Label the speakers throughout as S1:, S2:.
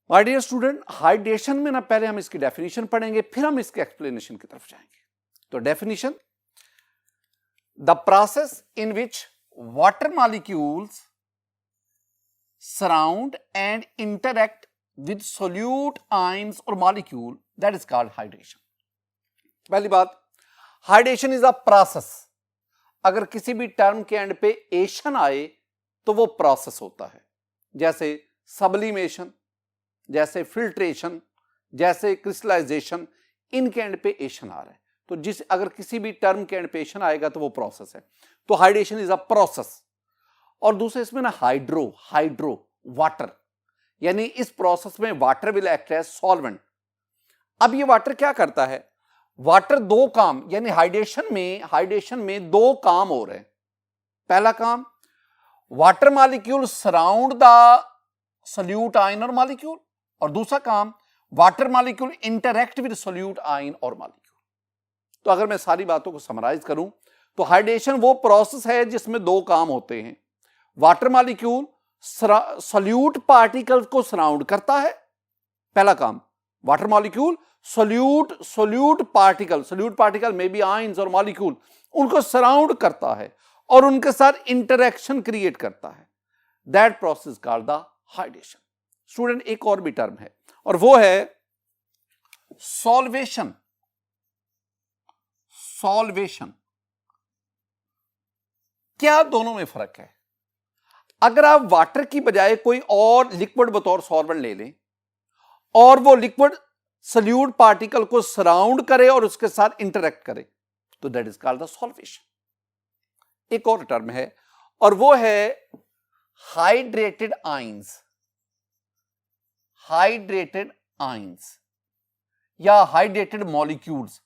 S1: My dear student, hydration में ना पहले हम इसकी डेफिनेशन पढ़ेंगे, फिर हम इसके एक्सप्लेनेशन की तरफ जाएंगे। तो definition, the process in which water molecules surround and interact with solute ions और molecule, that is called hydration. पहली बात, हाइड्रेशन इज अ प्रोसेस। अगर किसी भी टर्म के एंड पे एशन आए तो वो प्रोसेस होता है, जैसे सब्लिमेशन, जैसे फिल्ट्रेशन, जैसे क्रिस्टलाइजेशन, इनके एंड पे एशन आ रहा है। तो जिस अगर किसी भी टर्म के एंड पे एशन आएगा तो वो प्रोसेस है। तो हाइड्रेशन इज अ प्रोसेस। और दूसरे इसमें ना हाइड्रो वाटर, यानी इस प्रोसेस में water will act as solvent. अब ये वाटर क्या करता है? वाटर दो काम, यानी हाइड्रेशन में दो काम हो रहे हैं। पहला काम, water molecule surround the solute ion और मॉलिक्यूल, और दूसरा काम, water molecule interact with solute ion और मॉलिक्यूल। तो अगर मैं सारी बातों को समराइज करूं तो हाइड्रेशन वो प्रोसेस है जिसमें दो काम होते हैं। वाटर मॉलिक्यूल सोल्यूट पार्टिकल को सराउंड करता है, पहला काम। वाटर मॉलिक्यूल सोल्यूट पार्टिकल में भी आयंस और मॉलिक्यूल, उनको सराउंड करता है और उनके साथ इंटरेक्शन क्रिएट करता है। That process called the hydration. Student, एक और भी टर्म है और वो है सॉल्वेशन। क्या दोनों में फर्क है? अगर आप वाटर की बजाय कोई और लिक्विड बतौर सॉल्वेंट ले लें और वो लिक्विड सोल्यूट पार्टिकल को सराउंड करे और उसके साथ इंटरेक्ट करे, तो that is called the solvation. एक और टर्म है और वो है हाइड्रेटेड आयंस या हाइड्रेटेड मॉलिक्यूल्स।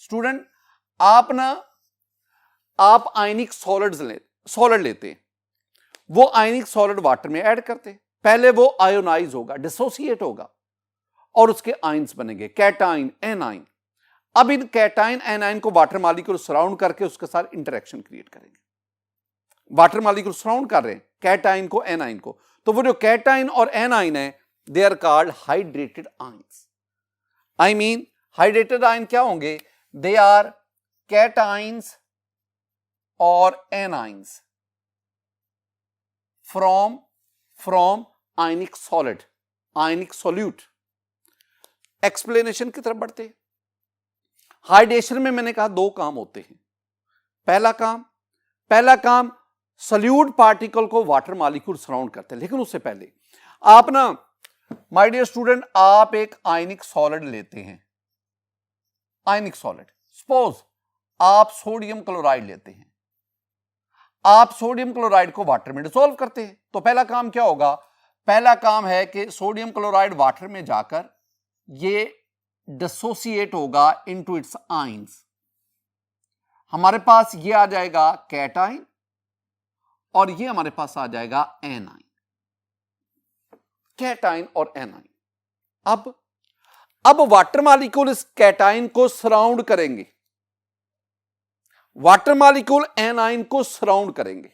S1: स्टूडेंट, आप आयनिक सॉलिड लेते हैं, वो आयनिक सॉलिड वाटर में ऐड करते हैं। पहले वो आयोनाइज होगा, डिसोसिएट होगा और उसके आयंस बनेंगे, कैटाइन, एनाइन। अब इन कैटाइन एनाइन को वाटर मॉलिक्यूल सराउंड करके उसके साथ इंटरेक्शन क्रिएट करेंगे। वाटर मॉलिक्यूल सराउंड कर रहे हैं कैटाइन को, एनाइन को, तो वो जो कैटाइन और एनाइन है, they are called hydrated ions. Hydrated ion क्या होंगे? दे आर कैटाइन्स और anions from ionic solute. Explanation की तरफ बढ़ते हैं। हाइड्रेशन में मैंने कहा दो काम होते हैं। पहला काम सोल्यूट पार्टिकल को वाटर मॉलिक्यूल सराउंड करते हैं। लेकिन उससे पहले आप ना, माय डियर स्टूडेंट, आप एक आयनिक सॉलिड लेते हैं। आयनिक सॉलिड, सपोज आप सोडियम क्लोराइड लेते हैं। आप सोडियम क्लोराइड को वाटर में डिसॉल्व करते हैं। तो पहला काम क्या होगा? पहला काम है कि सोडियम क्लोराइड वाटर में जाकर ये डिसोसिएट होगा इनटू इट्स आयंस। हमारे पास ये आ जाएगा कैटाइन और ये हमारे पास आ जाएगा एनाइन। कैटाइन और एनाइन। अब वाटर मॉलिक्यूल इस कैटाइन को सराउंड करेंगे, वाटर मॉलिक्यूल एनाइन को सराउंड करेंगे।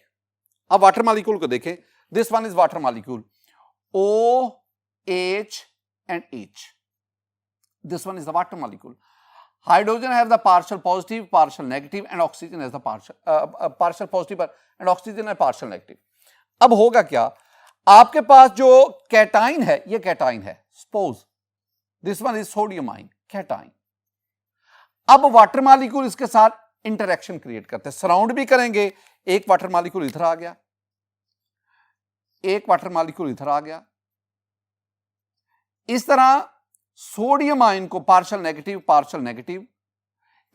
S1: अब वाटर मॉलिक्यूल को देखें, this one is water molecule, OH and H. This one is the water molecule. Hydrogen has the partial positive, partial negative, and oxygen has the partial positive and oxygen है partial negative. अब होगा क्या? आपके पास जो cation है, ये cation है, suppose this one is sodium ion, cation. अब वाटर मॉलिक्यूल इसके साथ इंटरेक्शन क्रिएट करते हैं, सराउंड भी करेंगे। एक वाटर मॉलिक्यूल इधर आ गया, एक वाटर मॉलिक्यूल इधर आ गया। इस तरह सोडियम आयन को पार्शियल नेगेटिव,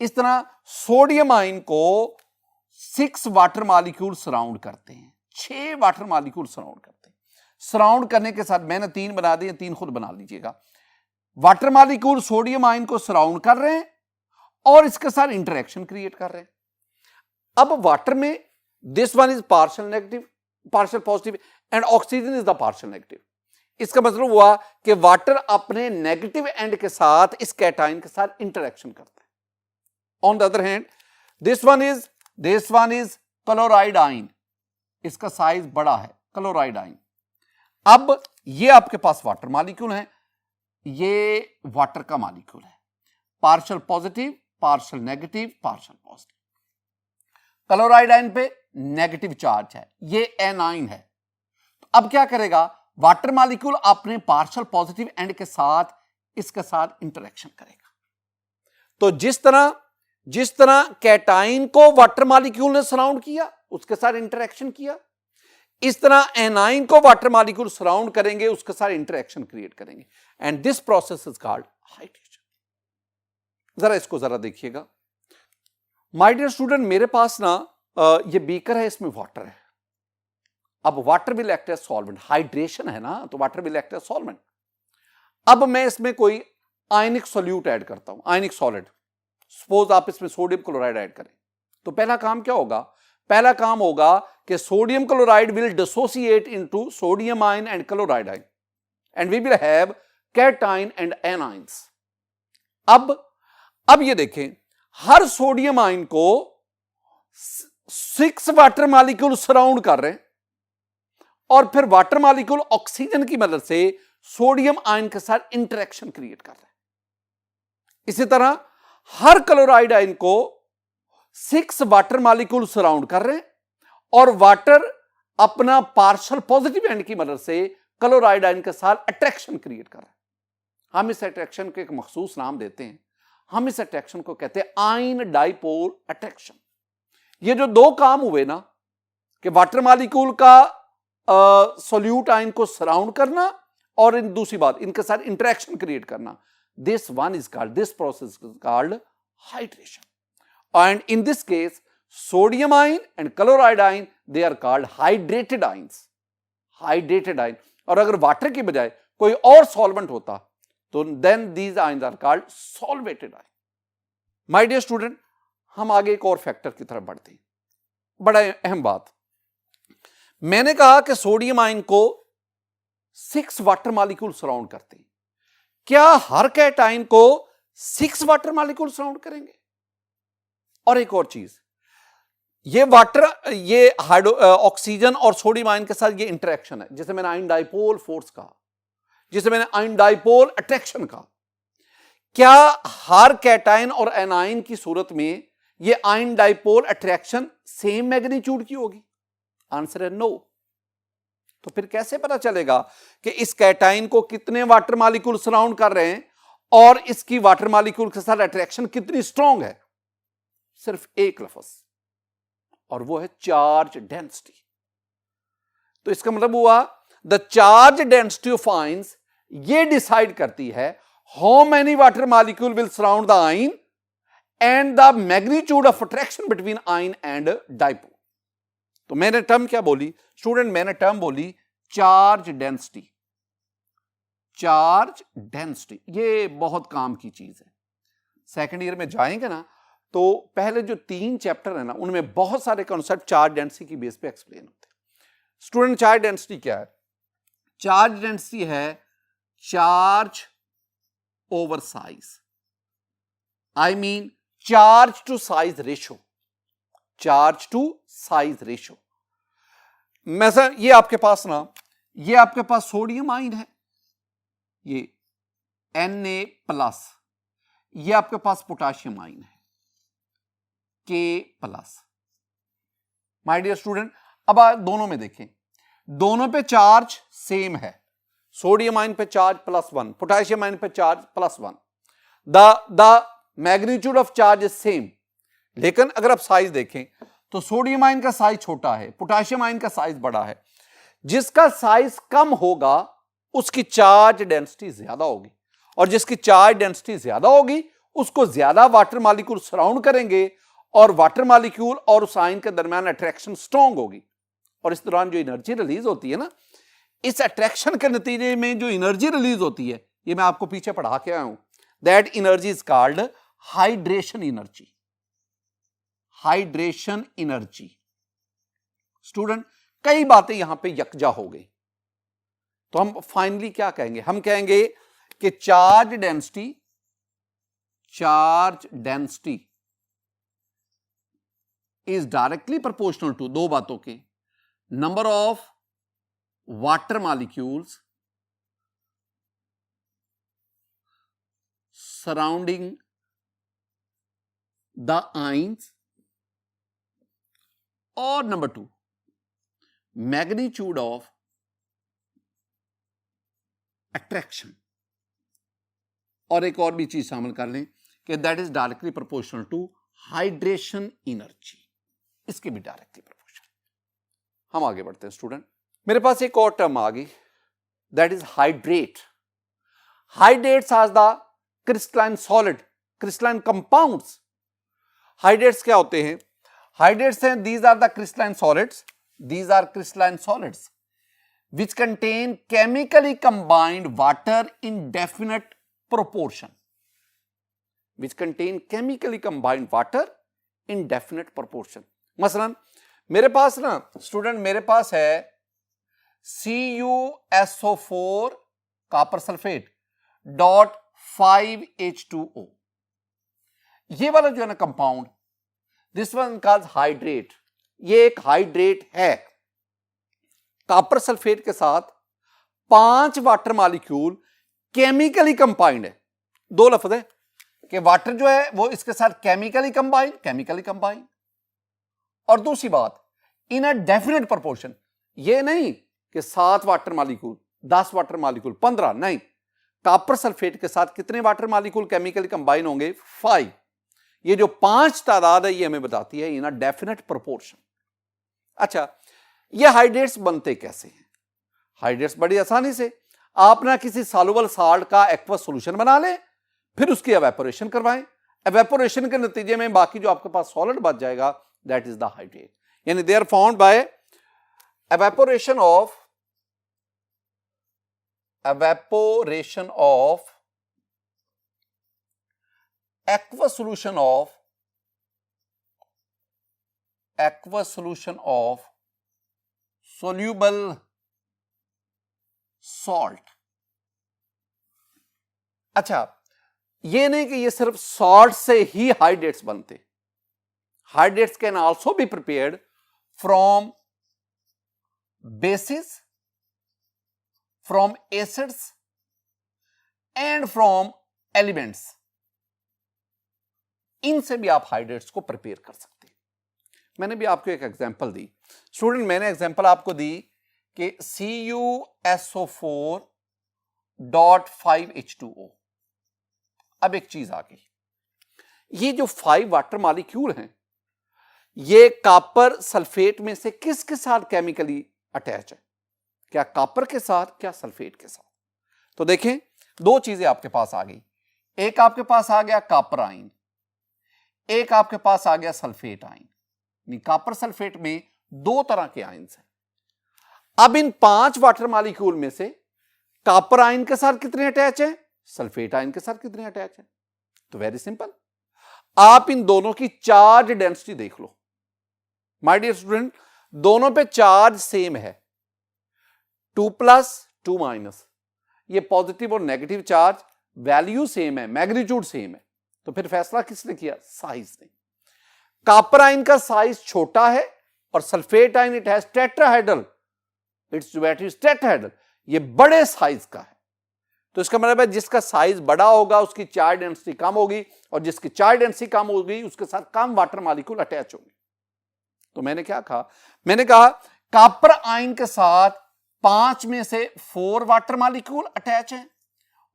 S1: इस तरह सोडियम आयन को 6 वाटर मॉलिक्यूल सराउंड करते हैं, 6 वाटर मॉलिक्यूल सराउंड करते हैं। सराउंड करने के साथ मैंने 3 बना दिए, 3 खुद बना लीजिएगा। वाटर मॉलिक्यूल सोडियम आयन को सराउंड कर रहे हैं और इसके साथ इंटरेक्शन क्रिएट कर रहे हैं। अब वाटर में this one is partial positive and oxygen is the partial negative. इसका मतलब हुआ कि वाटर अपने नेगेटिव एंड के साथ इस कैटाइन के साथ इंटरेक्शन करता है। On the other hand this one is chloride ion, इसका साइज बड़ा है, क्लोराइड आयन। अब ये आपके पास वाटर मॉलिक्यूल है, ये वाटर का मॉलिक्यूल है, partial positive, partial negative, partial positive. Chloride ion पे नेगेटिव चार्ज है, ये एनाइन है। तो अब क्या करेगा, वाटर मॉलिक्यूल अपने पार्शियल पॉजिटिव एंड के साथ इसके साथ इंटरेक्शन करेगा। तो जिस तरह कैटाइन को वाटर मॉलिक्यूल ने सराउंड किया, उसके साथ इंटरेक्शन किया, इस तरह एनाइन को वाटर मॉलिक्यूल सराउंड करेंगे, उसके साथ इंटरेक्शन क्रिएट करेंगे, and this process is called hydration. जरा इसको जरा देखिएगा माय डियर स्टूडेंट, मेरे पास ना ये बीकर है, इसमें वाटर है। अब water will act as solvent, hydration है ना, तो water will act as solvent. अब मैं इसमें कोई आयनिक सॉल्यूट ऐड करता हूं, आयनिक सॉलिड। सपोज आप इसमें सोडियम क्लोराइड ऐड करें, तो पहला काम क्या होगा, पहला काम होगा कि sodium chloride will dissociate into sodium ion and chloride ion, and we will have cation and anions. अब ये देखें, हर सोडियम आयन को 6 वाटर मॉलिक्यूल सराउंड कर रहे हैं, और फिर वाटर मॉलिक्यूल ऑक्सीजन की मदद से सोडियम आयन के साथ इंटरेक्शन क्रिएट कर रहे हैं। इसी तरह हर क्लोराइड आयन को 6 वाटर मॉलिक्यूल सराउंड कर रहे हैं, और वाटर अपना पार्शियल पॉजिटिव एंड की मदद से क्लोराइड आयन के साथ अट्रैक्शन क्रिएट कर रहे हैं। हम इस अट्रैक्शन को एक मखसूस नाम देते हैं, हम इस अट्रैक्शन को कहते हैं आयन डाइपोल अट्रैक्शन। ये जो दो काम हुए ना, कि वाटर मॉलिक्यूल का सॉल्यूट आयन को सराउंड करना, और इन दूसरी बात इनके साथ इंटरेक्शन क्रिएट करना, this process is called hydration. And in this case sodium ion and chloride ion, they are called hydrated ions, hydrated ion. और अगर वाटर की बजाय कोई और सॉल्वेंट होता, तो then these ions are called solvated ion. My dear student, हम आगे एक और फैक्टर की तरफ बढ़ते हैं, बड़ा अहम बात। मैंने कहा कि सोडियम आयन को 6 वाटर मॉलिक्यूल सराउंड करते हैं, क्या हर कैटाइन को 6 वाटर मॉलिक्यूल सराउंड करेंगे? और एक और चीज, ये ऑक्सीजन और सोडियम आयन के साथ ये इंटरेक्शन है, जिसे मैंने आयन डाइपोल फोर्स कहा, जिसे मैंने आयन डाइपोल अट्रैक्शन कहा। क्या हर कैटाइन और एनाइन की सूरत में ये ion dipole attraction same magnitude की होगी? आंसर है नो। तो फिर कैसे पता चलेगा कि इस कैटाइन को कितने वाटर मॉलिक्यूल सराउंड कर रहे हैं और इसकी वाटर मॉलिक्यूल के साथ अट्रैक्शन कितनी स्ट्रांग है? सिर्फ एक लफ्ज, और वो है चार्ज डेंसिटी। तो इसका मतलब हुआ the charge density of ions ये डिसाइड करती है how many water molecule will surround the ion and the magnitude of attraction between ion and dipole. तो मैंने टर्म क्या बोली स्टूडेंट? मैंने टर्म बोली चार्ज डेंसिटी। चार्ज डेंसिटी ये बहुत काम की चीज है। सेकेंड ईयर में जाएंगे ना, तो पहले जो 3 चैप्टर है ना, उनमें बहुत सारे कॉन्सेप्ट चार्ज डेंसिटी की बेस पे एक्सप्लेन होते हैं। स्टूडेंट, चार्ज डेंसिटी क्या है? चार्ज डेंसिटी है charge over size, I mean charge to size ratio, charge to size ratio. मैं ये आपके पास ना, ये आपके पास सोडियम आयन है, ये Na+, ये आपके पास पोटाशियम आयन है K+। माय डियर स्टूडेंट, अब दोनों में देखें, दोनों पे चार्ज सेम है। सोडियम आयन पे चार्ज +1, पोटाशियम आयन पे charge +1। The magnitude of charge is same. लेकिन अगर आप साइज देखें तो सोडियम आयन का साइज छोटा है, पोटाशियम आयन का साइज बड़ा है। जिसका साइज कम होगा उसकी चार्ज डेंसिटी ज्यादा होगी, और जिसकी चार्ज डेंसिटी ज्यादा होगी उसको ज्यादा वाटर मॉलिक्यूल सराउंड करेंगे, और वाटर मॉलिक्यूल और उस आयन के दरमियान अट्रैक्शन स्ट्रांग होगी। और इस दौरान जो एनर्जी रिलीज होती है ना, इस अट्रैक्शन के नतीजे में जो एनर्जी रिलीज होती है, ये मैं आपको पीछे पढ़ा के आया हूं। That energy is called hydration energy. Hydration energy. Student, कई बातें यहां पे यकजा हो गई, तो हम फाइनली क्या कहेंगे? हम कहेंगे कि charge density is directly proportional to दो बातों के, number of water molecules surrounding the ions, or number 2, magnitude of attraction, और एक और भी चीज शामिल कर लें कि that is directly proportional to hydration energy, इसके भी डायरेक्टली प्रोपोर्शनल। हम आगे बढ़ते हैं स्टूडेंट, मेरे पास एक और टर्म आ गई, that is hydrate. Hydrates are the crystalline solid, crystalline compounds. Hydrates क्या होते हैं? हाइड्रेट्स हैं, these are the crystalline solids, these are crystalline solids which contain chemically combined water in definite proportion, which contain chemically combined water in definite proportion। मसलन मेरे पास ना student, मेरे पास है CuSO4 copper sulphate dot 5H2O, ये वाला जो है ना compound, this one called hydrate, ये एक हाइड्रेट है। कॉपर सल्फेट के साथ 5 वाटर मॉलिक्यूल केमिकली कंबाइंड है। 2 लफ्ज है कि वाटर जो है वो इसके साथ केमिकली कंबाइंड, और दूसरी बात इन अ डेफिनेट प्रोपोर्शन। ये नहीं कि 7 वाटर मॉलिक्यूल, 10 वाटर मॉलिक्यूल, 15 नहीं, कॉपर सल्फेट के साथ कितने वाटर मॉलिक्यूल केमिकली कंबाइन होंगे? 5। ये जो 5 तादाद है ये हमें बताती है इन अ डेफिनेट प्रोपोर्शन। अच्छा, ये हाइड्रेट्स बनते कैसे हैं? हाइड्रेट्स बड़ी आसानी से, आप ना किसी सॉल्युबल साल्ट का एक्वस सॉल्यूशन बना लें, फिर उसकी एवेपोरेशन करवाएं, एवेपोरेशन के नतीजे में बाकी जो आपके पास सॉलिड बच जाएगा दैट इज द हाइड्रेट। यानी they are found by evaporation of aqueous solution of soluble salt। अच्छा, ये नहीं कि ये सिर्फ सॉल्ट से ही हाइड्रेट्स बनते, hydrates can also be prepared from basis, from acids and from elements. इनसे भी आप हाइड्रेट्स को प्रिपेयर कर सकते हैं। मैंने भी आपको एक एग्जांपल दी स्टूडेंट, मैंने एग्जांपल आपको दी कि CuSO4 डॉट 5H2O। अब एक चीज आ गई, ये जो 5 वाटर मॉलिक्यूल हैं ये कॉपर सल्फेट में से किसके साथ केमिकली अटैच है? क्या कॉपर के साथ, क्या सल्फेट के साथ? तो देखें, 2 चीजें आपके पास आ गई, एक आपके पास आ गया कॉपर आयन, एक आपके पास आ गया सल्फेट आयन। कॉपर सल्फेट में 2 तरह के आयन्स हैं। अब इन 5 वाटर मॉलिक्यूल में से कॉपर आयन के साथ कितने अटैच है, सल्फेट आयन के साथ कितने अटैच है? तो वेरी सिंपल, आप इन दोनों की चार्ज डेंसिटी देख लो। माय डियर स्टूडेंट, दोनों पे चार्ज सेम है, 2+, 2-, ये पॉजिटिव और नेगेटिव चार्ज, वैल्यू सेम है, मैग्नीट्यूड सेम है। तो फिर फैसला किसने किया? साइज ने। कॉपर आयन का साइज छोटा है और sulphate ion it has tetrahedral, it's battery tetrahedral, ये बड़े साइज का है। तो इसका मतलब है जिसका साइज बड़ा होगा उसकी चार्ज डेंसिटी कम होगी, और जिसकी चार्ज डेंसिटी कम होगी उसके साथ कम वाटर मॉलिक्यूल अटैच होंगे। तो मैंने क्या कहा? मैंने कहा कॉपर आयन के साथ 5 में से 4 वाटर मॉलिक्यूल अटैच है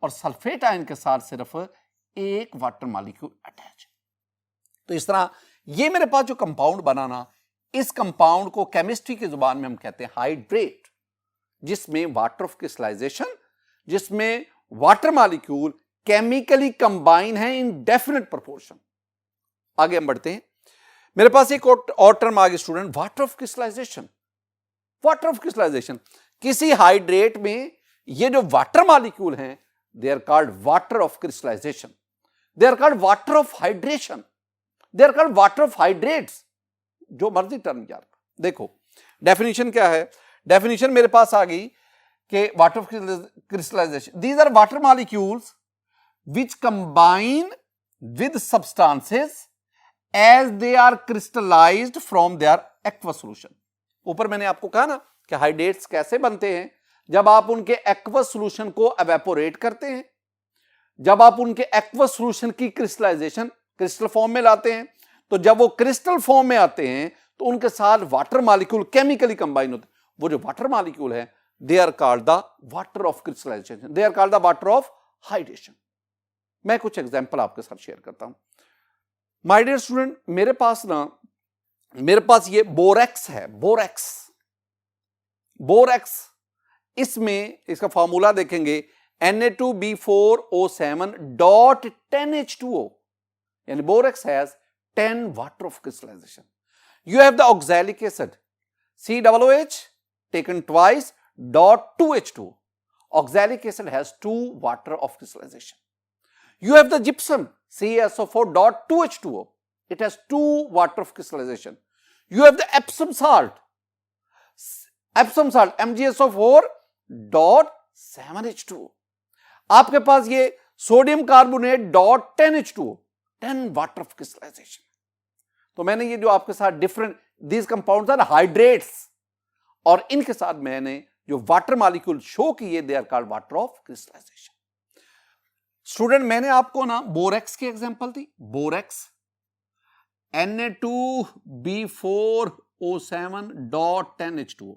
S1: और सल्फेट आयन के साथ सिर्फ 1 वाटर मॉलिक्यूल अटैच है। तो इस तरह ये मेरे पास जो कंपाउंड बनाना, इस कंपाउंड को केमिस्ट्री की जुबान में हम कहते हैं हाइड्रेट, जिसमें वाटर ऑफ क्रिस्टलाइजेशन, जिसमें वाटर मॉलिक्यूल केमिकली कंबाइन है इन डेफिनेट प्रोपोर्शन। आगे हम बढ़ते हैं, मेरे पास एक और टर्म आ गई student, water of crystallization. Water of crystallization, किसी हाइड्रेट में ये जो वाटर मॉलिक्यूल हैं they are called water of crystallization, they are called water of hydration, they are called water of hydrates, जो मर्जी टर्म यार। देखो डेफिनेशन क्या है, डेफिनेशन मेरे पास आ गई कि water of crystallization, these are water molecules which combine with substances as they are crystallized from their aqueous solution. ऊपर मैंने आपको कहा ना कि हाइड्रेट्स कैसे बनते हैं, जब आप उनके एक्वस सॉल्यूशन को एवेपोरेट करते हैं, जब आप उनके एक्वस सॉल्यूशन की क्रिस्टलाइजेशन क्रिस्टल फॉर्म में लाते हैं, तो जब वो क्रिस्टल फॉर्म में आते हैं तो उनके साथ वाटर मॉलिक्यूल केमिकली कंबाइन होते हैं। वो जो वाटर मॉलिक्यूल है, they are called the water of crystallization, they are called the water of hydration. मैं कुछ एग्जांपल आपके साथ शेयर करता हूं। माय डियर स्टूडेंट, मेरे पास ये बोरेक्स है, बोरेक्स। इसमें इसका फॉर्मूला देखेंगे Na2B4O7.10H2O, यानी borax has 10 water of crystallization. You have the oxalic acid COOH taken twice dot 2H2O. Oxalic acid has 2 water of crystallization. You have the gypsum CaSO4 dot 2H2O. It has 2 water of crystallization. You have the Epsom salt MgSO4 dot 7H2O. आपके पास ये sodium carbonate dot 10H2O, 10 water of crystallization. तो मैंने ये जो आपके साथ different these compounds are hydrates, और इनके साथ मैंने जो वाटर मॉलिक्यूल शो किए, they are called water of crystallization. Student, मैंने आपको ना बोरेक्स की एग्जांपल दी, बोरेक्स Na2B4O7.10H2O।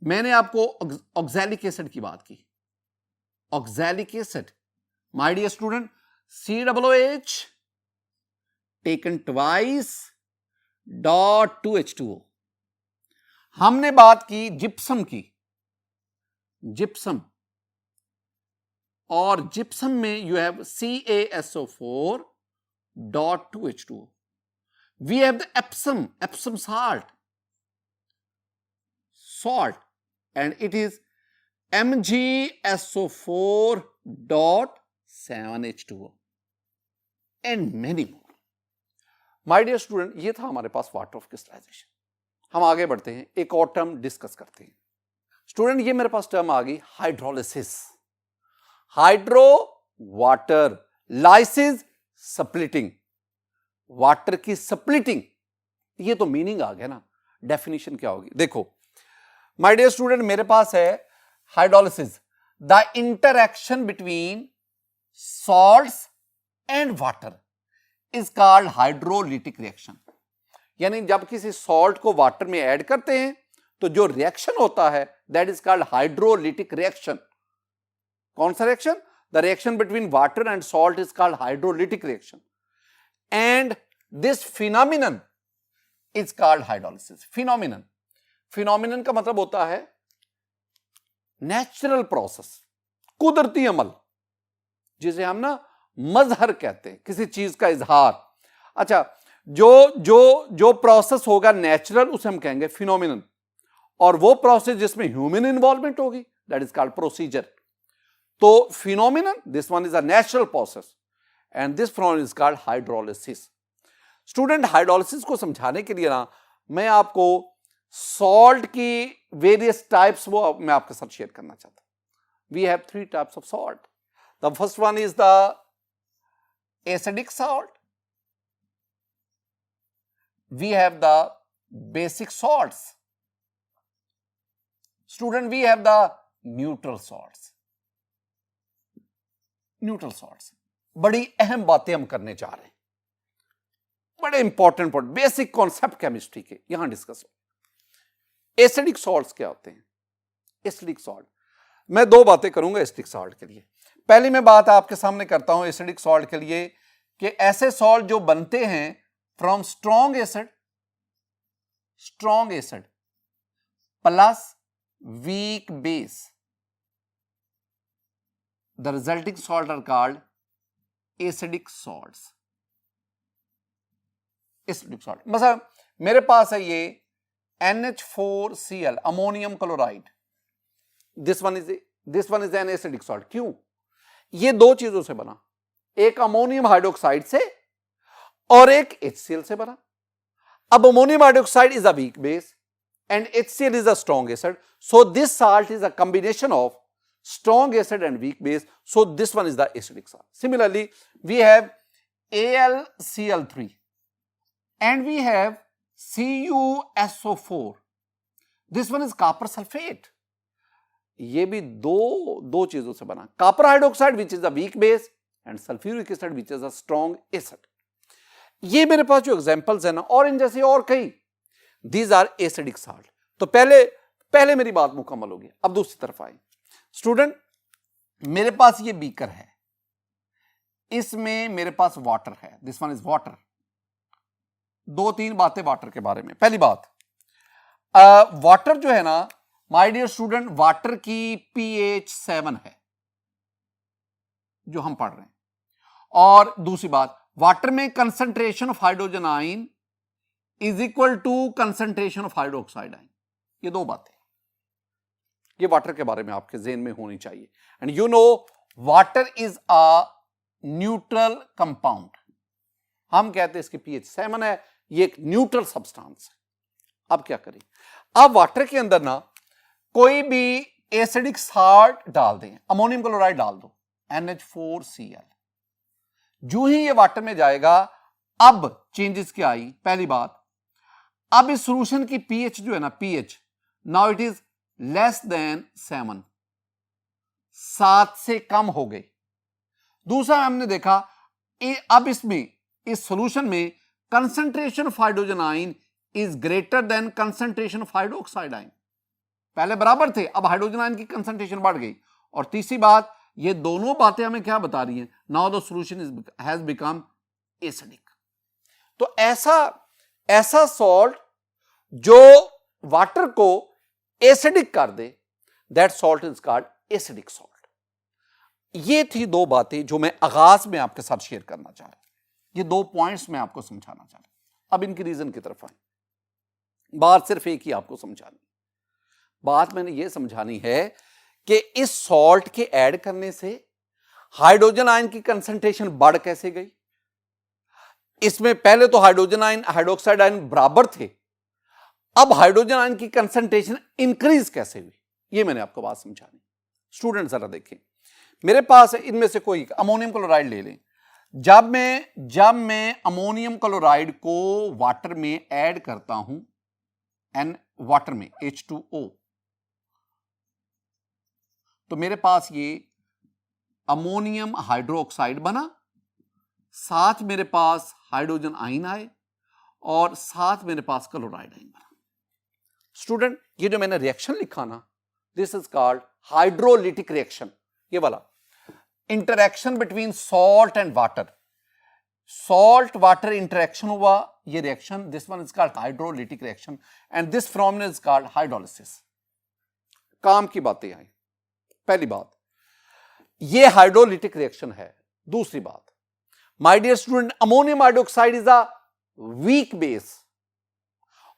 S1: मैंने आपको ऑक्सैलिक एसिड की बात की, oxalic acid, my dear student, COOH taken twice dot 2H2O। हमने बात की जिप्सम की, जिप्सम, और जिप्सम में you have CaSO4 dot 2H2O। We have the Epsom salt, and it is MgSO4 dot 7H2O and many more. My dear student, ये था हमारे पास water of crystallisation. हम आगे बढ़ते हैं, एक और टर्म डिस्कस करते हैं। स्टूडेंट, ये मेरे पास टर्म आ गई hydrolysis. Hydro water, lysis splitting, water की स्प्लिटिंग। ये तो मीनिंग आ गया ना, डेफिनेशन क्या होगी? देखो माय डियर स्टूडेंट, मेरे पास है hydrolysis, the interaction between salts and water is called hydrolytic reaction. यानी जब किसी सॉल्ट को वाटर में ऐड करते हैं तो जो रिएक्शन होता है that is called hydrolytic reaction. कौन सा reaction? The reaction between water and salt is called hydrolytic reaction, and this phenomenon is called hydrolysis. Phenomenon का मतलब होता है नेचुरल प्रोसेस, कुदरती अमल, जिसे हम ना मजहर कहते हैं, किसी चीज का इजहार। अच्छा, जो प्रोसेस होगा नेचुरल, उसे हम कहेंगे फिनोमिनन, और वो प्रोसेस जिसमें ह्यूमन इन्वॉल्वमेंट होगी दैट इज कॉल्ड प्रोसीजर। तो phenomenon, this one is a natural process and this phenomenon is called hydrolysis. Student, hydrolysis को समझाने के लिए ना मैं आपको सॉल्ट की वेरियस टाइप्स वो मैं आपके साथ शेयर करना चाहता हूं। We have 3 types of salt. The first one is the acidic salt, we have the basic salts. Student, we have the neutral salts. Neutral salts, बड़ी अहम बातें हम करने जा रहे हैं, बड़े इंपॉर्टेंट बेसिक कॉन्सेप्ट केमिस्ट्री के यहां डिस्कस हो। एसिडिक सॉल्ट्स क्या होते हैं? एसिडिक सॉल्ट, मैं 2 बातें करूंगा एसिडिक सॉल्ट के लिए। पहली मैं बात आपके सामने करता हूं एसिडिक सॉल्ट के लिए कि ऐसे सॉल्ट जो बनते हैं from strong acid plus weak base, the resulting salt are called acidic salts. Acidic salt, मतलब मेरे पास है ये NH4Cl, ammonium chloride, this one is an acidic salt. क्यों? ये 2 चीजों से बना, एक अमोनियम हाइड्रोक्साइड से और एक HCl से बना। अब ammonium hydroxide is a weak base and HCl is a strong acid, so this salt is a combination of strong acid and weak base, so this one is the acidic salt. Similarly, we have AlCl3 and we have CuSO4, this one is copper sulfate, ये भी दो चीजों से बना, copper hydroxide which is a weak base and sulphuric acid which is a strong acid. ये मेरे पास जो examples है ना, और इन जैसे और कई, दीज आर एसिडिक साल्ट। तो पहले मेरी बात मुकम्मल होगी। अब दूसरी तरफ आए स्टूडेंट, मेरे पास ये बीकर है, इसमें मेरे पास वाटर है, दिस वन इज वाटर। 2-3 बातें वाटर के बारे में। पहली बात, वाटर जो है ना माय डियर स्टूडेंट, वाटर की pH 7 है जो हम पढ़ रहे हैं। और दूसरी बात, वाटर में concentration of hydrogen ion is equal to concentration of hydroxide ion. ये 2 बातें ये वाटर के बारे में आपके जेहन में होनी चाहिए। And you know water is a neutral compound. हम कहते हैं इसकी pH 7 है, ये एक न्यूट्रल सब्सटेंस है। अब क्या करें, अब वाटर के अंदर ना कोई भी एसिडिक साल्ट डाल दें, अमोनियम क्लोराइड डाल दो, NH4Cl। जो ही ये वाटर में जाएगा, अब चेंजेस क्या आई, पहली बात, अब इस सॉल्यूशन की pH जो है ना, pH now it is less than 7, 7 से कम हो गई। दूसरा हमने देखा अब इसमें इस सॉल्यूशन में concentration of hydrogen ion is greater than concentration of hydroxide ion. पहले बराबर थे, अब हाइड्रोजन आयन की कंसंट्रेशन बढ़ गई। और तीसरी बात, ये दोनों बातें हमें क्या बता रही हैं, now the solution has become acidic. तो ऐसा सॉल्ट जो वाटर को एसिडिक कर दे, that salt is called acidic salt. ये थी 2 बातें जो मैं आगाज में आपके साथ शेयर करना चाह रहा हूं। ये 2 पॉइंट्स मैं आपको समझाना चाह रहा हूं। अब इनकी रीजन की तरफ आए। बात सिर्फ एक ही आपको समझानी, बात मैंने ये समझानी है कि इस सॉल्ट के ऐड करने से हाइड्रोजन आयन की कंसंट्रेशन बढ़ कैसे गई। इसमें पहले तो हाइड्रोजन आयन हाइड्रोक्साइड आयन बराबर थे, अब हाइड्रोजन आयन की कंसंट्रेशन इंक्रीज कैसे हुई, ये मैंने आपको बात समझानी। स्टूडेंट जरा देखें, मेरे पास इनमें से कोई अमोनियम क्लोराइड ले लें। जब मैं अमोनियम क्लोराइड को वाटर में ऐड करता हूं, वाटर में H2O, तो मेरे पास ये अमोनियम हाइड्रोक्साइड बना, साथ मेरे पास हाइड्रोजन आयन आए और साथ मेरे पास क्लोराइड आयन बना। स्टूडेंट, ये जो मैंने रिएक्शन लिखा ना, this is called hydrolytic reaction. ये वाला interaction between salt and water, salt water interaction हुआ, ये reaction, this one is called hydrolytic reaction and this phenomenon is called hydrolysis. काम की बातें आई। पहली बात, ये हाइड्रोलिटिक रिएक्शन है। दूसरी बात, my dear student, ammonium hydroxide is a weak base,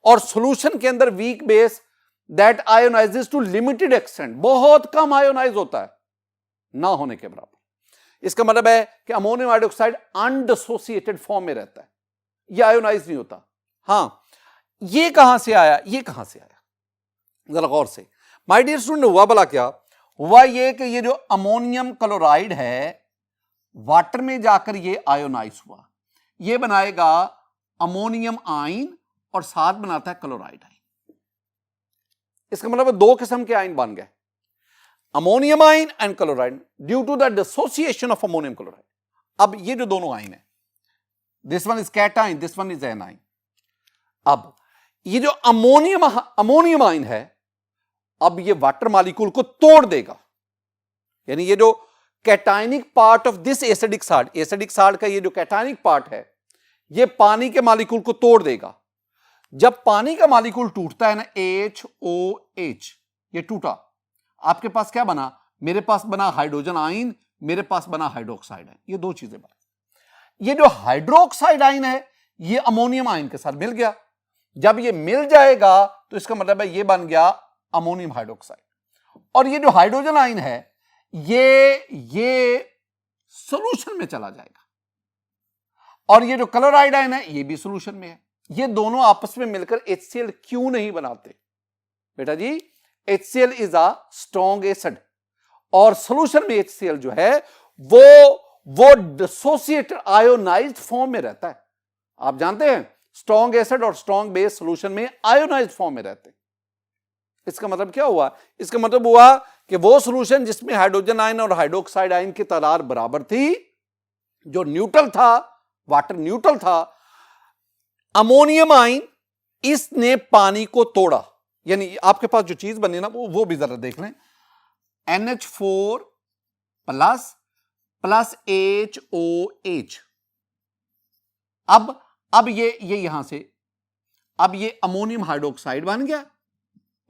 S1: और सॉल्यूशन के अंदर weak base that ionizes to limited extent, बहुत कम आयोनाइज होता है, ना होने के बराबर। इसका मतलब है कि अमोनियम हाइड्रोक्साइड अनडिसोसिएटेड फॉर्म में रहता है, यह आयोनाइज नहीं होता। हां, ये कहां से आया, ये कहां से आया, जरा गौर से। माय डियर स्टूडेंट, हुआ भला क्या हुआ, ये कि ये जो अमोनियम क्लोराइड है वाटर में जाकर ये आयोनाइज हुआ, ये बनाएगा अमोनियम आयन और साथ बनाता है क्लोराइड आयन। इसका मतलब 2 किस्म के आयन बन गए, ammonium ion and chloride, due to the dissociation of ammonium chloride. अब ये जो दोनों आयन है, this one is cation, this one is anion. अब ये जो अमोनियम आयन है, अब ये वाटर मॉलिक्यूल को तोड़ देगा, यानी ये जो cationic part of this acidic salt का ये जो कैटायनिक पार्ट है, ये पानी के मॉलिक्यूल को तोड़ देगा। जब पानी का मॉलिक्यूल टूटता है ना, HOH, ये टूटा, आपके पास क्या बना, मेरे पास बना हाइड्रोजन आयन, मेरे पास बना हाइड्रोक्साइड आयन, ये 2 चीजें बनी। ये जो हाइड्रोक्साइड आयन है, ये अमोनियम आयन के साथ मिल गया। जब ये मिल जाएगा तो इसका मतलब है ये बन गया अमोनियम हाइड्रोक्साइड, और ये जो हाइड्रोजन आयन है ये सॉल्यूशन में चला जाएगा, और ये जो क्लोराइड आयन है ये भी सॉल्यूशन में है। ये दोनों आपस में मिलकर HCl क्यों नहीं बनाते बेटा जी? HCl is a strong acid, और सॉल्यूशन में HCl जो है वो डिसोसिएटेड आयोनाइज्ड फॉर्म में रहता है। आप जानते हैं स्ट्रॉन्ग एसिड और स्ट्रॉन्ग बेस सॉल्यूशन में आयोनाइज्ड फॉर्म में रहते हैं। इसका मतलब क्या हुआ? इसका मतलब हुआ कि वो सॉल्यूशन जिसमें हाइड्रोजन आयन और हाइड्रोक्साइड आयन की तादाद बराबर थी, जो न्यूट्रल था, वाटर न्यूट्रल था, अमोनियम आयन इसने पानी को तोड़ा। यानी आपके पास जो चीज बनी ना वो भी जरा देख लें, NH4 प्लस प्लस HOH। अब ये यहां से अब ये अमोनियम हाइड्रोक्साइड बन गया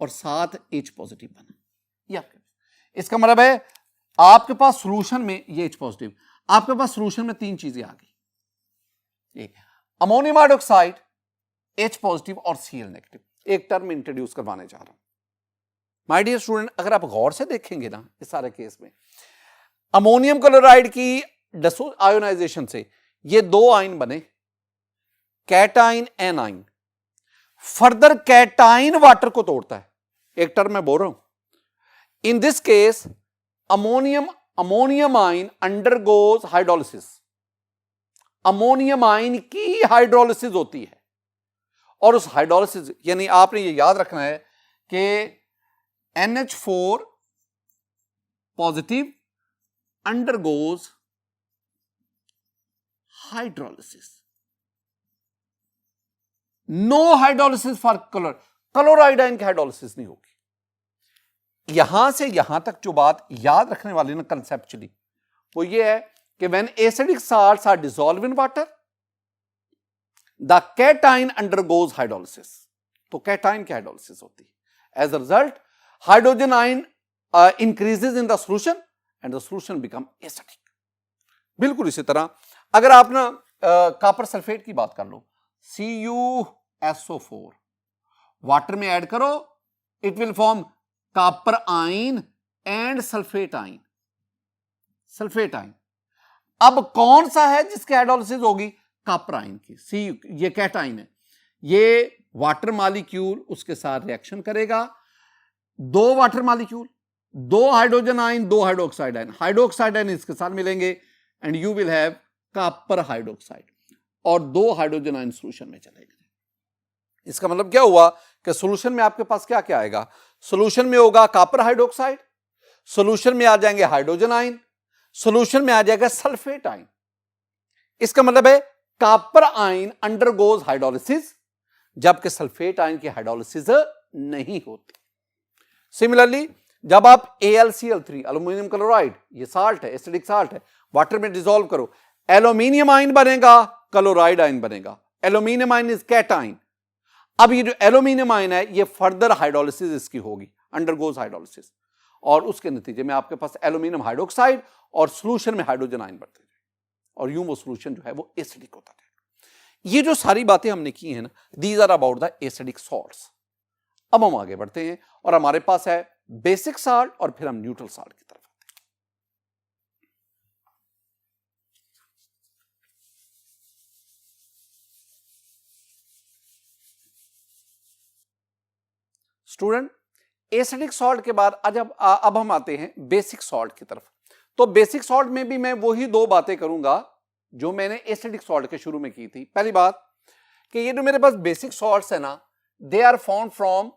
S1: और साथ H पॉजिटिव बना। ये इसका मतलब है आपके पास सॉल्यूशन में ये H पॉजिटिव, आपके पास सॉल्यूशन में तीन चीजें आ गई, अमोनियम हाइड्रोक्साइड, H पॉजिटिव और Cl नेगेटिव। एक टर्म इंट्रोड्यूस करवाने जा रहा हूं माय डियर स्टूडेंट। अगर आप गौर से देखेंगे ना इस सारे केस में, अमोनियम क्लोराइड की आयोनाइजेशन से ये दो आयन बने, cation A9. Further cation water को तोड़ता है, एक टर्म मैं बोल रहा हूं। इन this case ammonium ion undergoes hydrolysis. Ammonium ion की हाइड्रोलिसिस होती है और उस हाइड्रोलिसिस, यानी आपने ये याद रखना है कि NH4 positive undergoes hydrolysis. No hydrolysis for chloride ion की हाइड्रोलिसिस नहीं होगी। यहां से यहां तक जो बात याद रखने वाली ना कंसेप्चुअली, वो ये है कि when acidic salts are dissolve in water, the cation undergoes hydrolysis. तो कैटाइन की हाइड्रोलिसिस होती है। As a result hydrogen ion increases in the solution and the solution become acidic. बिल्कुल इसी तरह अगर आप ना कॉपर सल्फेट की बात कर लो, CuSO4 वाटर में ऐड करो, it will form copper ion and sulphate ion. Sulphate ion अब कौन सा है जिसकी हाइड्रोलिसिस होगी? कॉपर आयन की। ये कैटाइन है, ये वाटर मॉलिक्यूल उसके साथ रिएक्शन करेगा, दो वाटर मॉलिक्यूल, दो हाइड्रोजन आयन, दो हाइड्रोक्साइड आयन, हाइड्रोक्साइड आयन इसके साथ मिलेंगे and you will have copper hydroxide, और दो हाइड्रोजन आयन सॉल्यूशन में चले गए। इसका मतलब क्या हुआ कि सॉल्यूशन में आपके पास क्या क्या आएगा? सॉल्यूशन में होगा कॉपर हाइड्रोक्साइड, सॉल्यूशन में आ जाएंगे हाइड्रोजन आयन, सॉल्यूशन में आ जाएगा सल्फेट आयन। इसका मतलब है कॉपर आयन अंडरगोज हाइड्रोलिसिस, जबकि सल्फेट आयन की हाइड्रोलिसिस नहीं होती। सिमिलरली जब आप AlCl3 एल्यूमिनियम क्लोराइड, ये साल्ट है, एसिडिक साल्ट है, वाटर में डिसॉल्व करो, एल्यूमिनियम आयन बनेगा, क्लोराइड आयन बनेगा। Aluminium ion is cation. अब ये जो एल्यूमिनियम आयन है ये फर्दर हाइड्रोलिसिस इसकी होगी, अंडरगोज हाइड्रोलिसिस, और उसके नतीजे में आपके पास एल्यूमिनियम हाइड्रोक्साइड और सॉल्यूशन में हाइड्रोजन आयन बढ़ते जाए और यूं वो सॉल्यूशन जो है वो एसिडिक होता जाएगा। ये जो सारी बातें हमने की हैं ना, these are about the acidic salts. अब हम आगे बढ़ते हैं और हमारे पास है बेसिक साल्ट और फिर हम न्यूट्रल साल्ट की तरफ आते हैं। स्टूडेंट, एसिडिक सॉल्ट के बाद अब हम आते हैं बेसिक सॉल्ट की तरफ। तो बेसिक सॉल्ट में भी मैं वही दो बातें करूंगा जो मैंने एसिडिक सॉल्ट के शुरू में की थी। पहली बात कि ये जो मेरे पास बेसिक सॉल्ट्स है ना, they are found from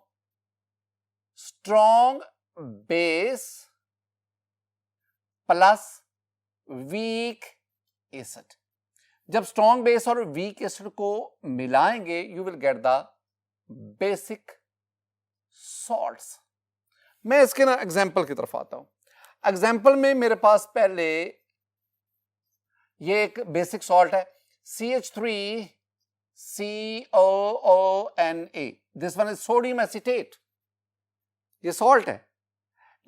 S1: strong base plus weak acid. जब स्ट्रॉन्ग बेस और वीक एसिड को मिलाएंगे you will get the basic salts. मैं इसके ना एग्जाम्पल की तरफ आता हूं। एग्जाम्पल में मेरे पास पहले ये एक बेसिक सॉल्ट है CH3COONA, this one is sodium acetate. ये सॉल्ट है,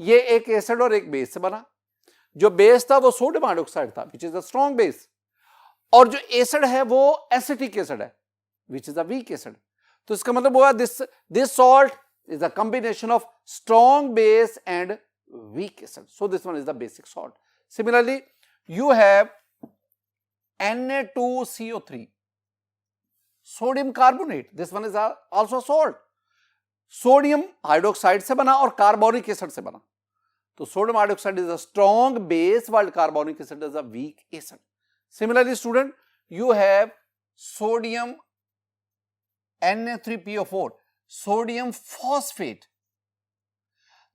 S1: ये एक एसिड और एक बेस से बना। जो बेस था वो सोडियम हाइड्रोक्साइड था which is a strong base, और जो एसिड है वो एसिटिक एसिड है which is a weak acid. तो इसका मतलब हुआ this salt is a combination of strong base and weak acid. So this one is the basic salt. Similarly, you have Na2CO3, sodium carbonate. This one is also salt. Sodium hydroxide से बना और carbonic acid से बना। तो sodium hydroxide is a strong base while carbonic acid is a weak acid. Similarly, student, you have sodium Na3PO4, sodium phosphate.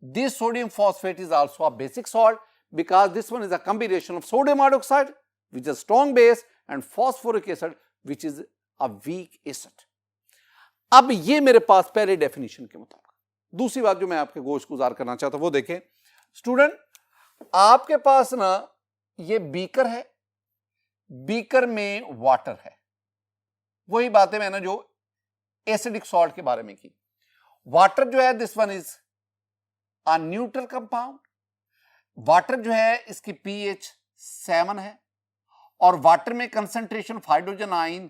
S1: This sodium phosphate is also a basic salt because this one is a combination of sodium hydroxide, which is a strong base, and phosphoric acid, which is a weak acid. अब ये मेरे पास पहले definition के मुताबिक। दूसरी बात जो मैं आपके गोश गुजार करना चाहता हूं वो देखें स्टूडेंट, आपके पास ना ये बीकर है, बीकर में वाटर है। वही बातें मैंने जो एसिडिक सॉल्ट के बारे में की। वाटर जो है this one is a neutral compound. Water जो है इसकी pH 7 है और वाटर में concentration of hydrogen ion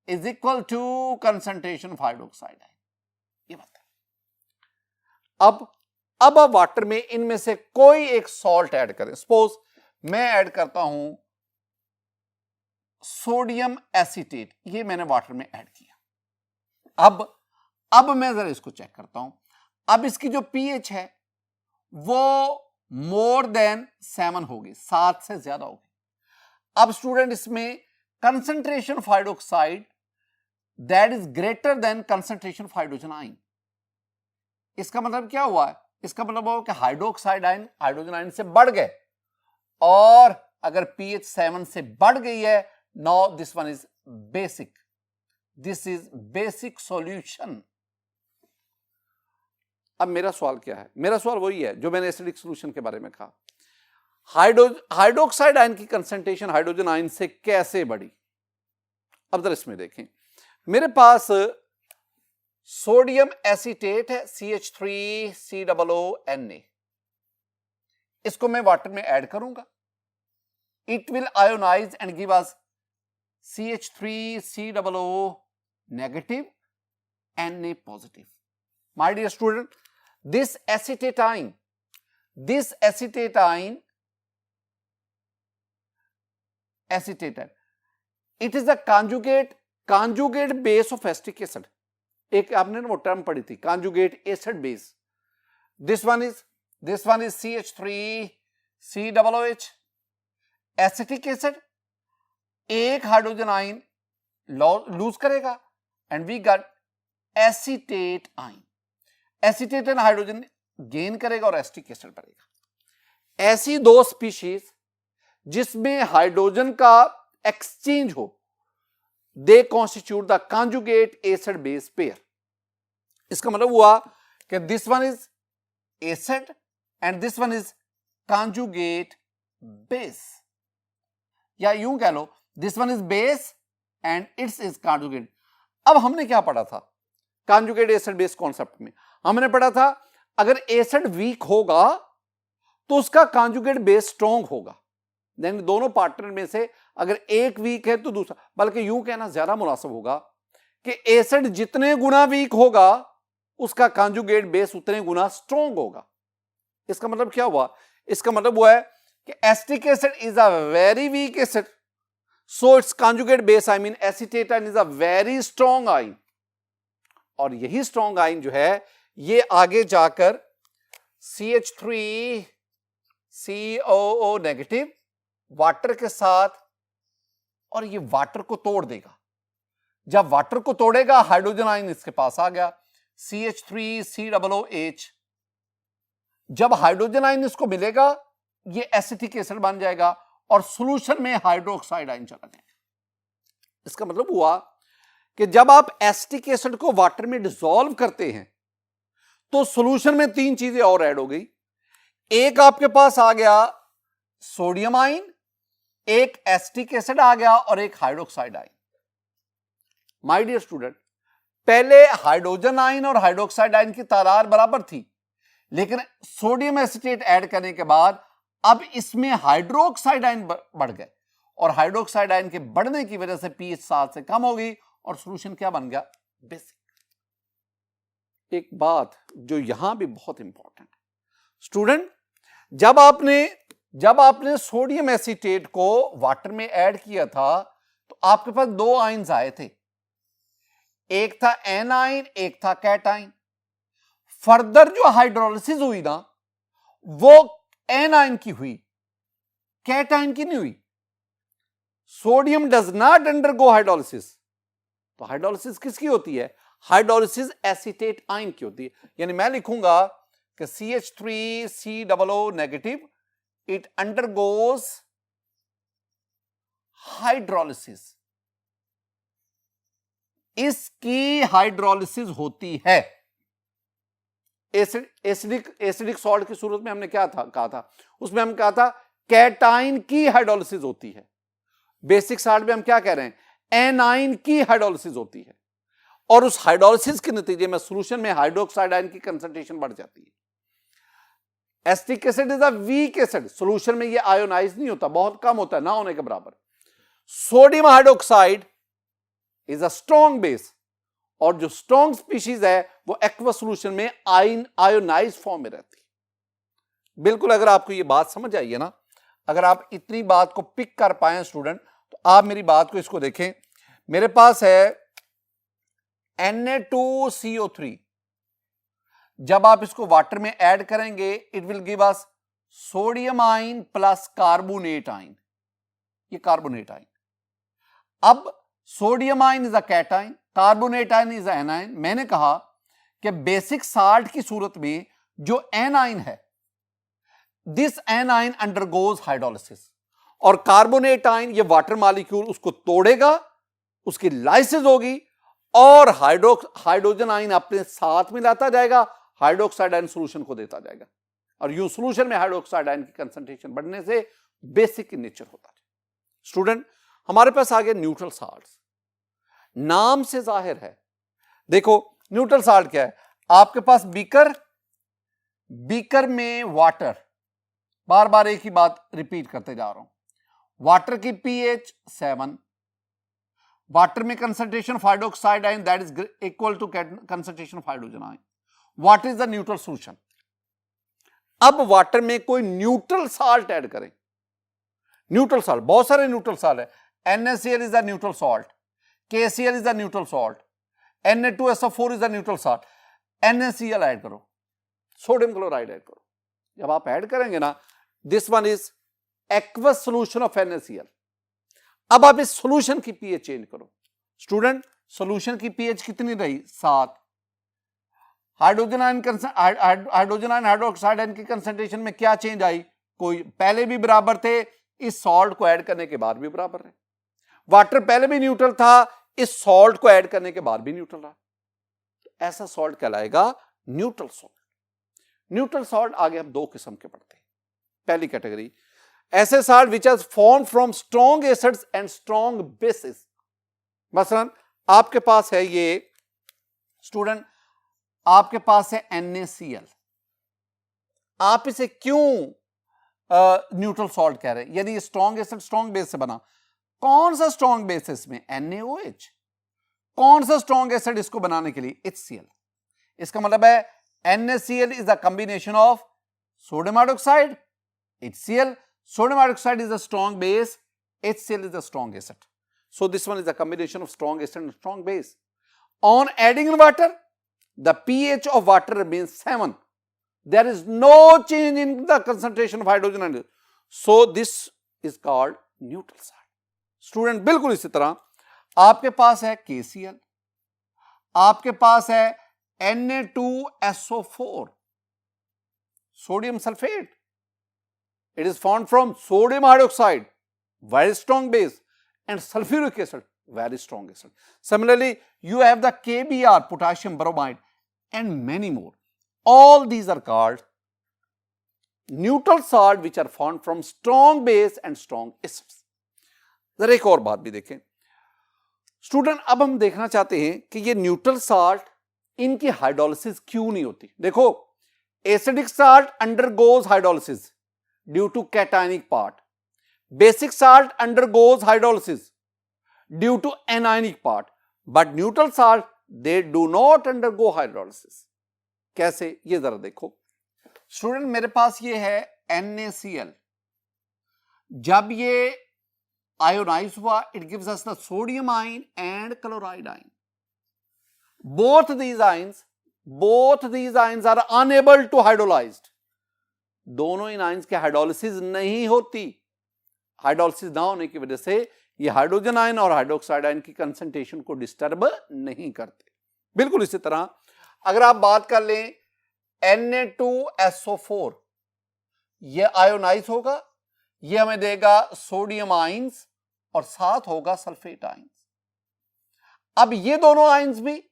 S1: is equal to concentration of hydroxide ion. ये बात है। अब वाटर में इनमें से कोई एक सॉल्ट ऐड करें। सपोज मैं ऐड करता हूं सोडियम एसीटेट, ये मैंने वाटर में ऐड किया। अब मैं जरा इसको चेक करता हूं। अब इसकी जो pH है वो मोर देन 7 होगी, 7 से ज्यादा होगी। अब स्टूडेंट इसमें concentration of hydroxide that is greater than concentration of hydrogen ion. इसका मतलब क्या हुआ है? इसका मतलब हुआ कि हाइड्रोक्साइड आयन हाइड्रोजन आयन से बढ़ गए, और अगर pH 7 से बढ़ गई है, now this one is basic, this is basic solution. अब मेरा सवाल क्या है? मेरा सवाल वही है जो मैंने एसिडिक सॉल्यूशन के बारे में कहा। हाइड्रोक्साइड आयन की कंसंट्रेशन हाइड्रोजन आयन से कैसे बढ़ी? अब जरा इसमें देखें, मेरे पास सोडियम एसीटेट है CH3COONA। इसको मैं वाटर में ऐड करूंगा, it will ionize and give us CH3COO negative Na positive. My dear student, this acetate ion, it is a conjugate base of acetic acid। एक आपने ना वो टर्म पढ़ी थी, conjugate acid base। this one is CH3COOH acetic acid, एक hydrogen ion lose करेगा and we got acetate ion. Acetate and hydrogen gain करेगा और एसिटिक एसिड बनेगा। ऐसी दो स्पीशीज जिसमें हाइड्रोजन का एक्सचेंज हो, they constitute the conjugate acid base pair. इसका मतलब हुआ कि this one is acid and this one is conjugate base, या यूं कह लो this one is base and its is conjugate. अब हमने क्या पढ़ा था कॉन्जुगेट एसिड बेस कॉन्सेप्ट में? हमने पढ़ा था अगर एसिड वीक होगा तो उसका कॉन्जुगेट बेस स्ट्रॉन्ग होगा। यानी दोनों पार्टनर में से अगर एक वीक है तो दूसरा, बल्कि यूं कहना ज्यादा मुनासिब होगा कि एसिड जितने गुना वीक होगा उसका कॉन्जुगेट बेस उतने गुना स्ट्रॉन्ग होगा। इसका मतलब क्या हुआ? इसका मतलब हुआ है कि acetic acid is a very weak acid, so it's conjugate base I mean acetate ion is a very strong ion. और यही स्ट्रॉन्ग आयन जो है ये आगे जाकर CH3COO नेगेटिव वाटर के साथ, और ये वाटर को तोड़ देगा। जब वाटर को तोड़ेगा हाइड्रोजन आयन इसके पास आ गया CH3COOH। जब हाइड्रोजन आयन इसको मिलेगा ये एसिटिक एसिड बन जाएगा और सॉल्यूशन में हाइड्रोक्साइड आयन चला जाएगा। इसका मतलब हुआ कि जब आप एसिटिक एसिड को वाटर में डिसॉल्व करते हैं तो सॉल्यूशन में तीन चीजें और ऐड हो गई। एक आपके पास आ गया सोडियम आयन, एक एसिटिक एसिड आ गया और एक hydroxide ion. My dear student, पहले हाइड्रोजन आयन और हाइड्रोक्साइड आयन की तादाद बराबर थी, लेकिन सोडियम एसीटेट ऐड करने के बाद अब इसमें हाइड्रोक्साइड आयन बढ़ गए, और हाइड्रोक्साइड आयन के बढ़ने की वजह से pH 7 से कम हो गई और सॉल्यूशन क्या बन गया? बेसिक। एक बात जो यहां भी बहुत इंपॉर्टेंट है स्टूडेंट, जब आपने सोडियम एसीटेट को वाटर में ऐड किया था तो आपके पास दो आयन्स आए थे, एक था एन आयन, एक था कैटाइन। फर्दर जो हाइड्रोलिसिस हुई ना वो एन आयन की हुई, कैटाइन की नहीं हुई। Sodium does not undergo hydrolysis. तो हाइड्रोलिसिस किसकी होती है? हाइड्रोलिसिस एसीटेट आयन की होती है। यानी मैं लिखूंगा कि CH3COO negative, it undergoes hydrolysis, इसकी हाइड्रोलिसिस होती है। एसिडिक सॉल्ट की सूरत में हमने क्या कहा था, उसमें हम कहा था कैटाइन की हाइड्रोलिसिस होती है। बेसिक सॉल्ट में हम क्या कह रहे हैं, एनाइन की हाइड्रोलिसिस होती है, और उस हाइड्रोलिसिस के नतीजे में सॉल्यूशन में हाइड्रोक्साइड आयन की कंसंट्रेशन बढ़ जाती है। Acetic acid is a weak acid, solution में ये आयोनाइज नहीं होता, बहुत कम होता है, ना होने के बराबर। Sodium hydroxide is a strong base, और जो स्ट्रॉन्ग स्पीशीज है वो एक्वस सॉल्यूशन में आयोनाइज फॉर्म में रहती है। बिल्कुल, अगर आपको ये बात समझ आई है ना, अगर आप इतनी बात को पिक कर पाए स्टूडेंट, तो आप मेरी बात को इसको देखें। मेरे पास है Na2CO3, जब आप इसको वाटर में ऐड करेंगे it will give us sodium ion plus carbonate ion, ये कार्बोनेट आयन। अब sodium ion is a cation, carbonate ion is A9. मैंने कहा कि बेसिक साल्ट की सूरत में जो एनाइन है, दिस एनाइन अंडरगोज हाइड्रोलिसिस, और कार्बोनेट आयन ये वाटर मॉलिक्यूल उसको तोड़ेगा, उसकी लाइसिस होगी, और हाइड्रोजन आयन अपने साथ में लाता जाएगा, हाइड्रोक्साइड आयन सॉल्यूशन को देता जाएगा, और यूं सॉल्यूशन में हाइड्रोक्साइड आयन की कंसंट्रेशन बढ़ने से बेसिक इन नेचर होता है। स्टूडेंट, हमारे पास आ गए न्यूट्रल साल्ट्स। नाम से जाहिर है, देखो न्यूट्रल साल्ट क्या है, आपके पास बीकर में वाटर, बार बार एक ही बात रिपीट करते जा रहा हूं, वाटर की pH 7, वाटर में concentration of hydroxide ion that is equal to concentration of hydrogen ion. What is the neutral solution? अब वाटर में कोई न्यूट्रल साल्ट ऐड करें, न्यूट्रल साल्ट, बहुत सारे न्यूट्रल साल्ट है, NaCl is the neutral salt, KCl is the neutral salt, Na2SO4 is the neutral salt, NaCl add करो, sodium chloride add करो। जब आप ऐड करेंगे ना, this one is aqueous solution of NaCl। अब आप इस सॉल्यूशन की pH चेंज करो। स्टूडेंट, सॉल्यूशन की pH कितनी रही? 7। हाइड्रोजन आयन हाइड्रोक्साइड आयन की कंसंट्रेशन में क्या चेंज आई? कोई, पहले भी बराबर थे, इस सॉल्ट को ऐड करने के बाद भी बराबर रहे। वाटर पहले भी न्यूट्रल था, इस सॉल्ट को ऐड करने के बाद भी न्यूट्रल रहा। ऐसा सॉल्ट कहलाएगा न्यूट्रल सॉल्ट। न्यूट्रल सॉल्ट आगे हम दो किस्म के पढ़ते हैं। पहली कैटेगरी, ऐसे salt which has form from strong acids and strong bases. मसलन आपके पास है ये स्टूडेंट, आपके पास है NaCl, आप इसे क्यों न्यूट्रल सॉल्ट कह रहे हैं? यानी स्ट्रॉन्ग एसिड स्ट्रॉन्ग बेस से बना। कौन सा स्ट्रॉन्ग बेस है इसमें? NaOH। कौन सा स्ट्रॉन्ग एसिड इसको बनाने के लिए? HCl। इसका मतलब है NaCl is the combination of sodium hydroxide, HCl. Sodium hydroxide is a strong base, HCl is a strong acid. So this one is a combination of strong acid and strong base. On adding in water, the pH of water remains 7. There is no change in the concentration of hydrogen and so this is called neutral salt. Student, बिल्कुल इसी तरह आपके पास है KCl, आपके पास है Na2SO4, sodium sulfate. It is formed from sodium hydroxide, very strong base, and sulfuric acid, very strong acid. Similarly, you have the KBr, potassium bromide, and many more. All these are called neutral salt which are formed from strong base and strong acids. जरा एक और बात भी देखें student, अब हम देखना चाहते हैं कि ये न्यूट्रल साल्ट, इनकी हाइड्रोलिसिस क्यों नहीं होती। देखो, acidic salt undergoes hydrolysis due to cationic part. Basic salt undergoes hydrolysis due to anionic part. But neutral salt, they do not undergo hydrolysis. कैसे? ये जरा देखो स्टूडेंट, मेरे पास ये है NaCl। जब ये आयोनाइज हुआ, it gives us the sodium ion and chloride ion. Both these ions are unable to hydrolyze. दोनों इन आयंस के हाइड्रोलिसिस नहीं होती। हाइड्रोलिसिस ना होने की वजह से ये हाइड्रोजन आयन और हाइड्रोक्साइड आयन की कंसंट्रेशन को डिस्टर्ब नहीं करते। बिल्कुल इसी तरह अगर आप बात कर लें Na2SO4 ये आयोनाइज होगा, ये हमें देगा सोडियम आइंस और साथ होगा सल्फेट आइंस। अब ये दोनों आइंस भी,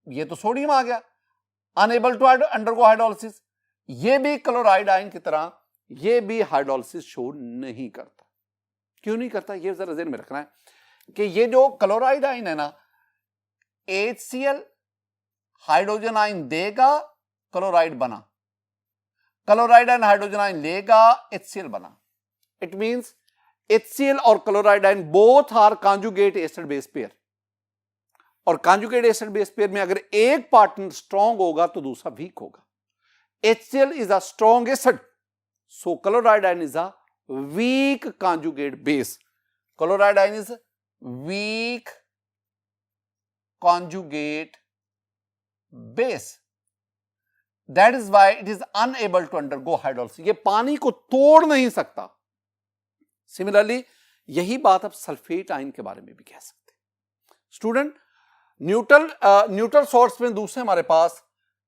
S1: ये तो सोडियम आ गया, अनएबल टू अंडरगो हाइड्रोलिसिस, ये भी क्लोराइड आयन की तरह ये भी हाइड्रोलिसिस शो नहीं करता। क्यों नहीं करता, ये जरा ध्यान में रखना है कि ये जो क्लोराइड आयन है ना, HCl हाइड्रोजन आयन देगा, क्लोराइड बना, क्लोराइड आयन हाइड्रोजन आयन लेगा, HCl बना। इट मींस HCl और chloride ion both are conjugate acid base pair, और कॉन्जुगेट एसिड बेस पेयर में अगर एक पार्टनर स्ट्रॉन्ग होगा तो दूसरा वीक होगा। HCl is a strong acid, so chloride ion is a weak conjugate base. Chloride ion is weak conjugate base. That is why it is unable to undergo hydrolysis. ये पानी को तोड़ नहीं सकता। सिमिलरली यही बात आप सल्फेट आयन के बारे में भी कह सकते हैं। स्टूडेंट, न्यूट्रल सॉल्ट्स में दूसरे हमारे पास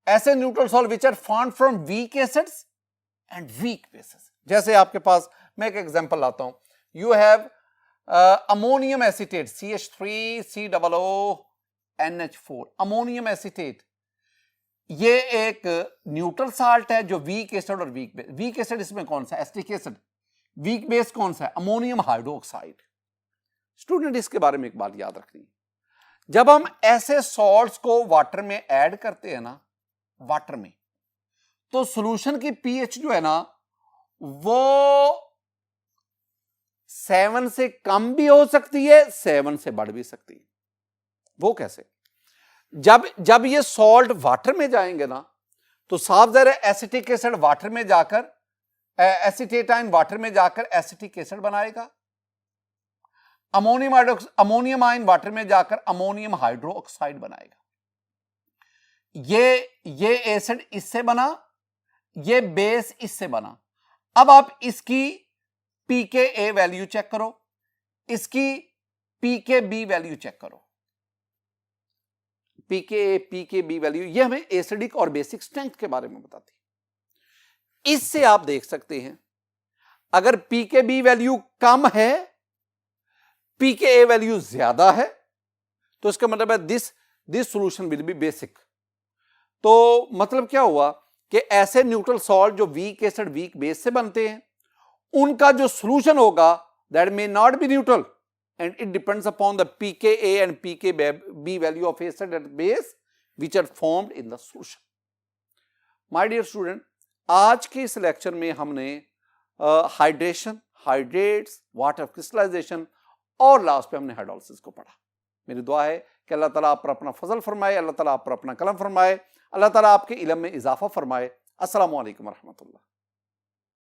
S1: ऐसे neutral salt which are formed from weak acids and weak bases. जैसे आपके पास, मैं एक एग्जांपल लाता हूं, you have ammonium acetate CH3COO ammonium acetate, ये एक न्यूट्रल साल्ट है जो वीक एसिड और वीक बेस। वीक एसिड इसमें कौन सा, एसिटिक एसिड। वीक बेस कौन सा है, अमोनियम हाइड्रोक्साइड। स्टूडेंट, इसके बारे में एक बात याद रखनी है, जब हम ऐसे सॉल्ट्स को वाटर में ऐड करते हैं ना, वाटर में, तो सॉल्यूशन की पीएच जो है ना वो 7 से कम भी हो सकती है, 7 से बढ़ भी सकती है। वो कैसे, जब ये सॉल्ट वाटर में जाएंगे ना, तो साफ ज़ाहिर है एसिटिक एसिड वाटर में जाकर, एसीटेट आयन वाटर में जाकर एसिटिक एसिड बनाएगा, अमोनियम आयन वाटर में जाकर अमोनियम हाइड्रोक्साइड बनाएगा। ये एसिड इससे बना, ये बेस इससे बना। अब आप इसकी pKa वैल्यू चेक करो, इसकी pKb वैल्यू चेक करो। pKa pKb वैल्यू ये हमें एसिडिक और बेसिक स्ट्रेंथ के बारे में बताती है। इससे आप देख सकते हैं अगर pKb वैल्यू कम है, pKa वैल्यू ज्यादा है, तो इसका मतलब है this solution will be basic. तो मतलब क्या हुआ कि ऐसे न्यूट्रल सॉल्ट जो वीक एसिड वीक बेस से बनते हैं, उनका जो सॉल्यूशन होगा that may not be neutral and it depends upon the pKa and pKb value of acid at base which are formed in the solution. My dear student, आज के इस lecture में हमने हाइड्रेशन, हाइड्रेट्स, वाटर क्रिस्टलाइजेशन और last पे हमने hydrolysis को पढ़ा। मेरी दुआ है कि अल्लाह ताला आप पर अपना फजल फरमाए, अल्लाह ताला आप पर अपना कलम फरमाए, अल्लाह ताला आपके इल्म में इजाफा फरमाए। अस्सलामु अलैकुम व रहमतुल्लाह।